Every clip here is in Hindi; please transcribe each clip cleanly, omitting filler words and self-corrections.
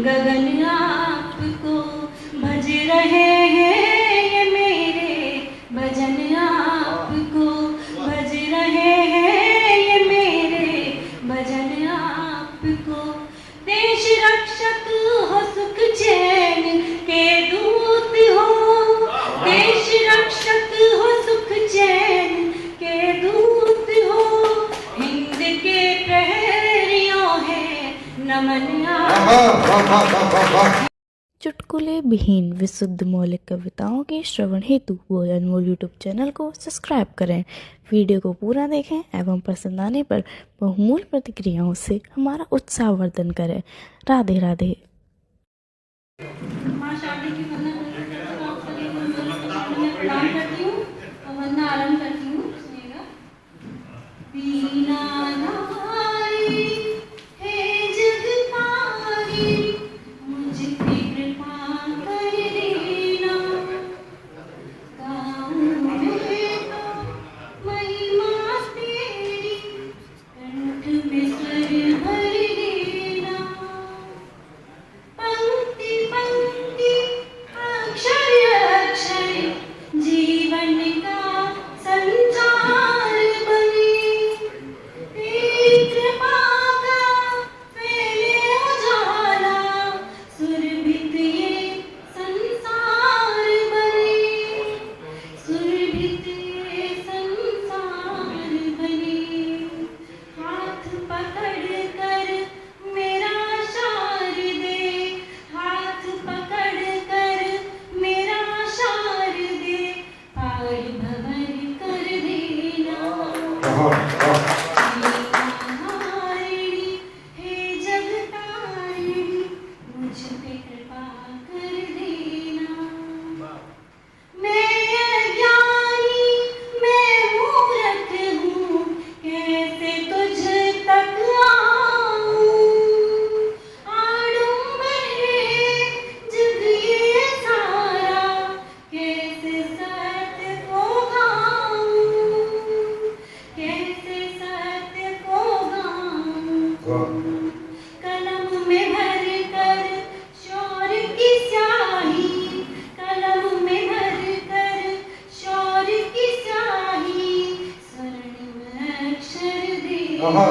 गगन आपको भज रहे हैं, ये मेरे भजन आपको भज रहे हैं, ये मेरे भजन आपको। देश रक्षक हो, सुख चैन के दूत हो, देश रक्षक हो, सुख चैन के दूत हो, हिंद के प्रहरियों है नमन आपको। चुटकुले विहीन विशुद्ध मौलिक कविताओं के श्रवण हेतु वो अनमोल यूट्यूब चैनल को सब्सक्राइब करें। वीडियो को पूरा देखें एवं पसंद आने पर बहुमूल्य प्रतिक्रियाओं से हमारा उत्साहवर्धन करें। राधे राधे। माँ शादी की प्रणाम करती हूँ और वंदना आरंभ करती हूँ। सुनिएगा। बीना नारी हे जगतारी, मुझ पे कृपा कर देना, गाऊं मैं तो महिमा तेरी, कंठ में स्वर भर देना। पंक्ति पंक्ति अक्षर अक्षर जीवन का संचार बने, तेरी कृपा का फैले उजाला, सुरभित ये संसार बने, सुरभित ये संसार बने। हाथ पकड़ कर मेरा शार दे, हाथ पकड़ कर मेरा शार दे, पार भंवर कर देना। हारिणी हे जगतारिणी, मुझ पे कृपा कर देना। मैं अज्ञानी मैं मूर्ख हूँ, कैसे तुझ तक आऊं, आडंबर है जग ये सारा, कैसे सत्य को गाऊं, कैसे सत्य को गाऊं। कलम में भर कर शौर्य की स्याही, कलम में भर कर शौर्य की स्याही, स्वर्णिम अक्षर देना।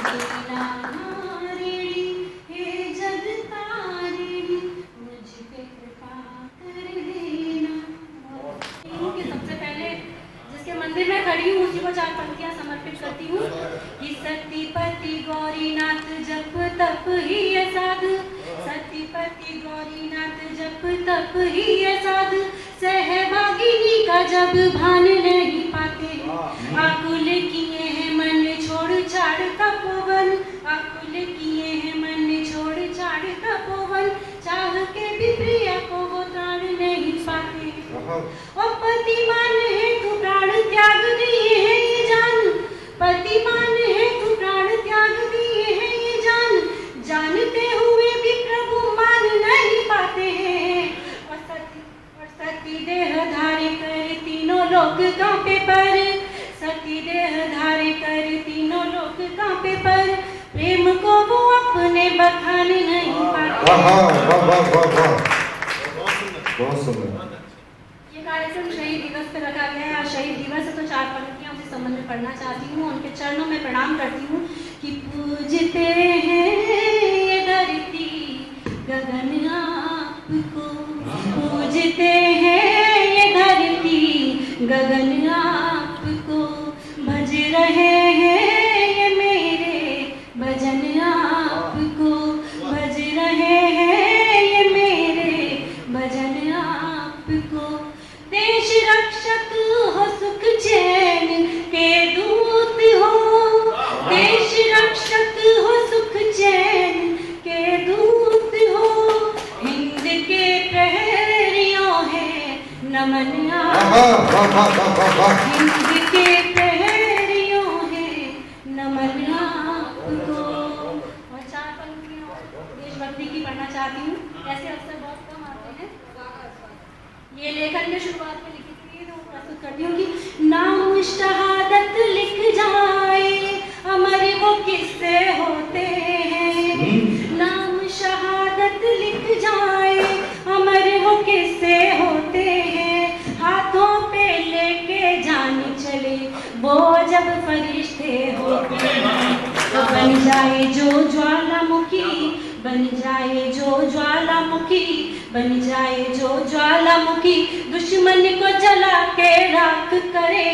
बीना नारिणी हे जगतारिणी, मुझ पे कृपा कर देना। कि सबसे पहले जिसके मंदिर में खड़ी हूँ उसी को 4 पंक्तियाँ समर्पित करती हूँ। कि सतीपति गौरीनाथ जप तप ही है साध, सतीपति गौरीनाथ जप तप ही है साध, सहभागिनी का जब भान नहीं पाते, आकुल किए हैं मन छोड़ छाड़ तपोवन, आकुल किए हैं मन छोड़ छाड़ तपोवन, चाह के भी प्रिया को वो त्राण नहीं पाते। और पतिमान है तू प्राण त्याग दिए है ये जान, पतिमान है तू प्राण त्याग दिए है ये जान, जानते हुए भी प्रभु मान नहीं पाते हैं। और सती देह धारी कर तीनों लोक कांपे पर, सती देह धारी कर तीनों लोक कांपे पर, प्रेम को वो अपने बखान नहीं पाते। ये कार्यक्रम शहीद दिवस पर रखा गया है। आज शहीद दिवस है तो 4 पंक्तियां उसी संबंध में पढ़ना चाहती हूँ। उनके चरणों में प्रणाम करती हूँ। कि पूजते हैं ये धरती गगन आपको, पूजते हैं ये धरती गगन आपको, भज रहे हैं ये मेरे भजन आपको, भज रहे हैं ये मेरे भजन आपको। देश रक्षक हो, सुख चैन के दूत हो, देश रक्षक हो, सुख चैन के दूत हो, हिंद के प्रहरियों है नमन आपको, हिंद के प्रहरियों है नमन आपको। और 4 पंक्तियां देशभक्ति की पढ़ना चाहती हूँ। ऐसे अवसर बहुत कम आते हैं। ये लेखन के शुरुआत में लिखी थी तो प्रस्तुत करती हूँ। कि नाम शहादत लिख जाए अमर वो किससे होते हैं, नाम होते हैं। तो बन जाए जो ज्वालामुखी, बन जाए जो ज्वालामुखी, बन जाए जो ज्वालामुखी, दुश्मन को जला के राख करे।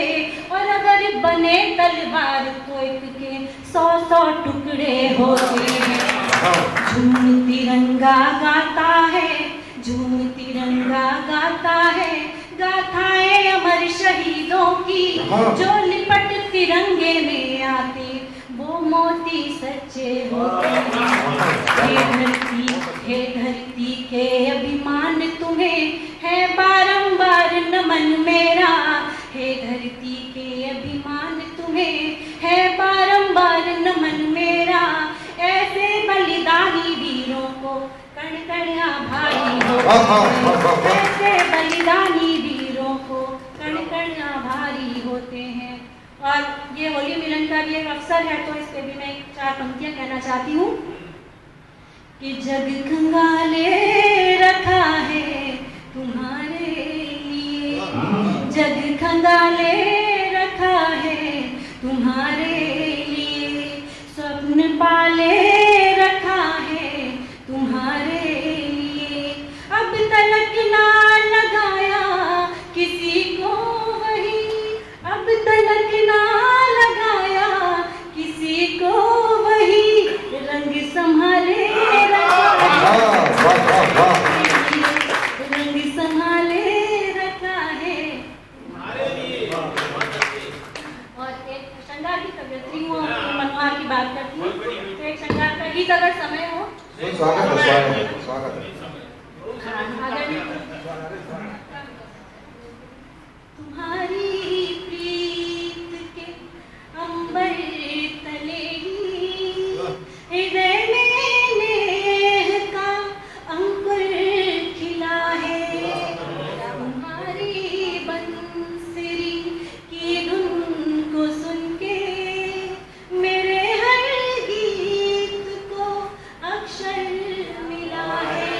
और अगर बने तलवार तो एक के 100-100 टुकड़े होते हैं। झूम तिरंगा गाता है, झूम तिरंगा गाता है, गाथाएं अमर शहीदों की, जो लिपट तिरंगे में आते वो मोती सच्चे होते हैं। हे धरती के अभिमान तुम्हें है बारंबार नमन मेरा। हे धरती के अभिमान तुम्हें है बारंबार नमन मेरा। ऐसे बलिदानी वीरों को कण कण आभारी होते हैं। ऐसे बलिदानी वीरों को कण कण आभारी होते हैं। और ये होली मिलन का भी एक अवसर है, तो इस पे भी मैं 4 पंक्तियां कहना चाहती हूँ कि जग खंगाले रखा है तुम्हारे लिए, जग खंगाले रखा है तुम्हारे लिए, स्वप्न पाले रखा है तुम्हारे लिए। अब तलक ना लगाया किसी को वही, अब तलक ना लगाया किसी को वही, रंग संभाले रखा है, रंग संभाले रखा है। और एक श्रृंगार की कवियत्री हूँ, मनोहर की बात करती हूँ, तो एक श्रृंगार का गीत अगर समय हो। स्वागत है, स्वागत है। तुम्हारी प्रीत के अंबर तले ही हृदय में नेह का अंकुर खिला है। तुम्हारी बंसुरी की धुन को सुन के मेरे हर गीत को अक्षर मिला है।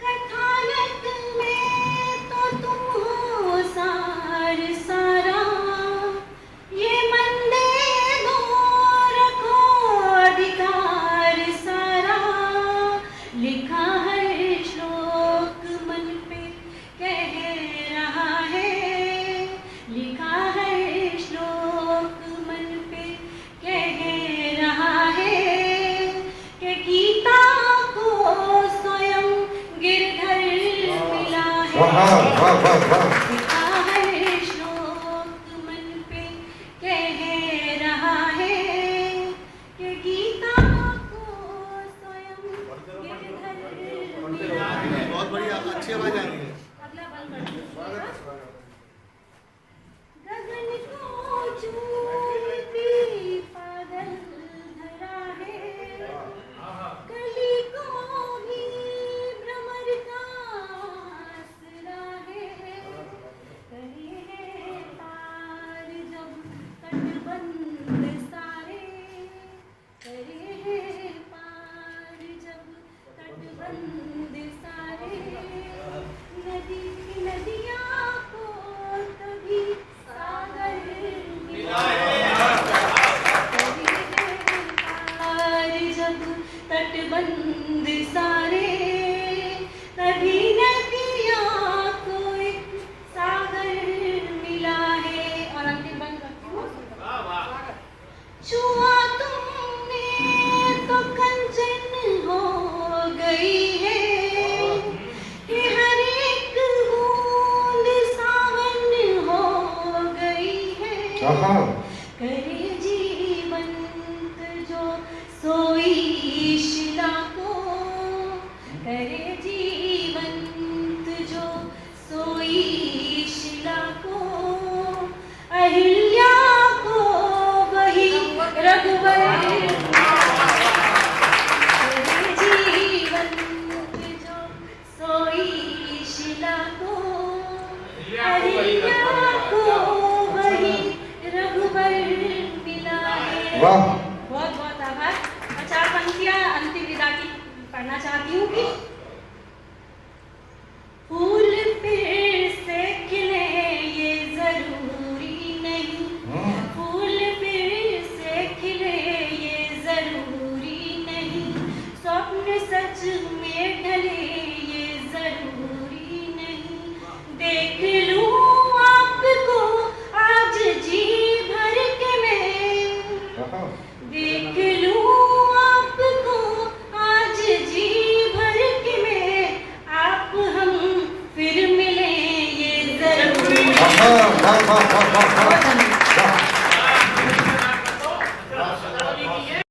कथानक में तो तुम हो सार सारा, ये मन दे दो रखो अधिकार सारा। लिखा है श्लोक मन पे कह रहा है, लिखा है श्लोक मन पे कह रहा है कि गीता को स्वयं गिरधर मिला है। लिखा है श्लोक मन पे कह रहा है कि गीता को स्वयं गिरधर मिला है। बहुत बढ़िया, अच्छी आवाज आ रही है। अगला बंद कर दीजिएगा। गगन को चूमती पागल धरा है, कली को भी भ्रमर का आसरा है। करे है पार जब तटबंध सारे, करे है पार जब तटबंध सारे। नदी की नदियाँ को तभी सागर मिला है। करे है पार जब तटबंध सारे, तभी नदियाँ को एक सागर मिला है। और अंतिम बंद करती हूँ। छुआ तुमने तो कंचन हो गई है, कि हर एक बूंद सावन हो गई है। करे जीवंत जो सोई शिला को, करे जीवंत जो सोई शिला को। अहिल्या को वही रघुवर, करे जीवंत जो सोई शिला को। अहिल्या को वही रघुवर मिला है। बहुत बहुत आभार। 4 पंक्तियां अंतिम विदा की पढ़ना चाहती हूँ कि